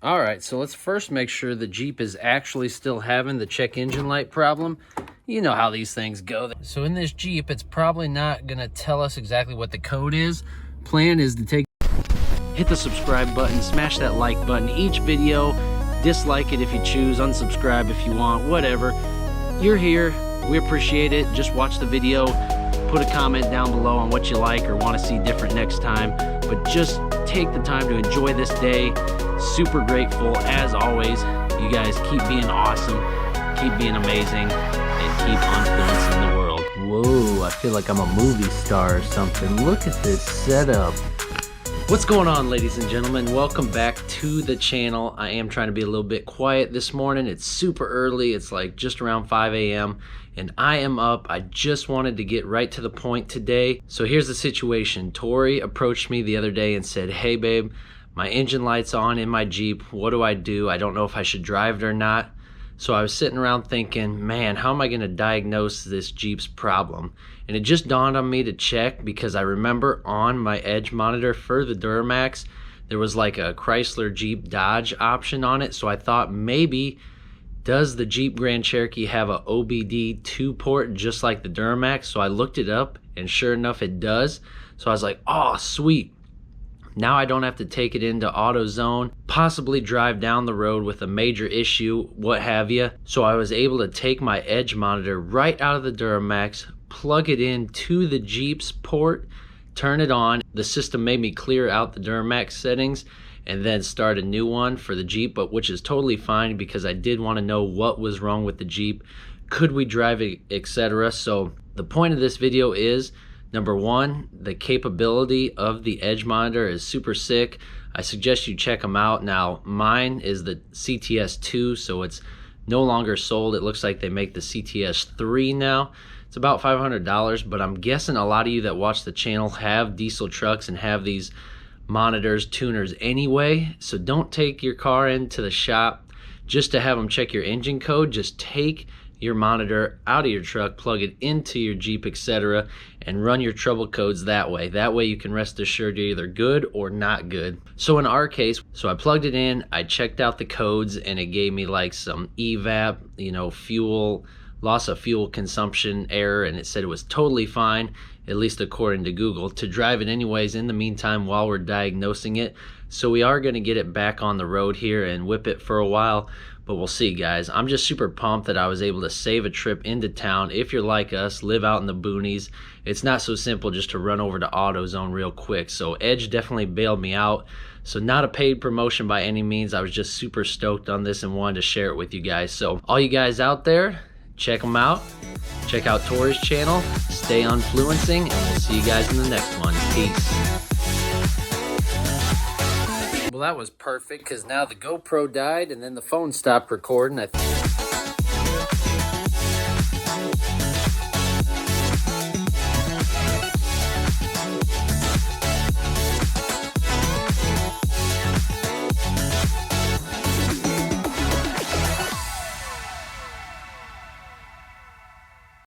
All right, so let's first make sure the Jeep is actually still having the check engine light problem. You know how these things go. So in this Jeep, it's probably not gonna tell us exactly what the code is. Plan is to hit the subscribe button, smash that like button each video, dislike it if you choose, unsubscribe if you want, whatever. You're here, we appreciate it. Just watch the video, put a comment down below on what you like or want to see different next time. But just take the time to enjoy this day. Super grateful as always. You guys keep being awesome, keep being amazing, and keep influencing the world. Whoa, I feel like I'm a movie star or something. Look at this setup. What's going on, ladies and gentlemen? Welcome back to the channel. I am trying to be a little bit quiet this morning. It's super early. It's like just around 5 a.m. and I am up. I just wanted to get right to the point today. So here's the situation. Tori approached me the other day and said, "Hey babe, my engine light's on in my Jeep. What do? I don't know if I should drive it or not." So I was sitting around thinking, man, how am I gonna diagnose this Jeep's problem? And it just dawned on me to check, because I remember on my edge monitor for the Duramax, there was like a Chrysler Jeep Dodge option on it. So I thought, maybe, does the Jeep Grand Cherokee have a OBD 2 port just like the Duramax? So I looked it up and sure enough it does. So I was like, oh sweet. Now I don't have to take it into AutoZone, possibly drive down the road with a major issue, what have you. So I was able to take my edge monitor right out of the Duramax, plug it in to the Jeep's port, turn it on. The system made me clear out the Duramax settings and then start a new one for the Jeep, but which is totally fine because I did want to know what was wrong with the Jeep. Could we drive it, etc. So the point of this video is, number one, the capability of the edge monitor is super sick. I suggest you check them out. Now, mine is the CTS2, so it's no longer sold. It looks like they make the CTS3 now. It's about $500, but I'm guessing a lot of you that watch the channel have diesel trucks and have these monitors, tuners anyway. So don't take your car into the shop just to have them check your engine code. Just take your monitor out of your truck, plug it into your Jeep, etc., and run your trouble codes that way. That way you can rest assured you're either good or not good. So in our case, so I plugged it in, I checked out the codes, and it gave me like some EVAP, you know, fuel, loss of fuel consumption error, and it said it was totally fine, at least according to Google, to drive it anyways in the meantime while we're diagnosing it. So we are going to get it back on the road here and whip it for a while, but we'll see, guys. I'm just super pumped that I was able to save a trip into town. If you're like us, live out in the boonies, it's not so simple just to run over to AutoZone real quick. So Edge definitely bailed me out. So not a paid promotion by any means. I was just super stoked on this and wanted to share it with you guys. So all you guys out there, check them out. Check out Tori's channel. Stay influencing, and we'll see you guys in the next one. Peace. Well, that was perfect, because now the GoPro died and then the phone stopped recording.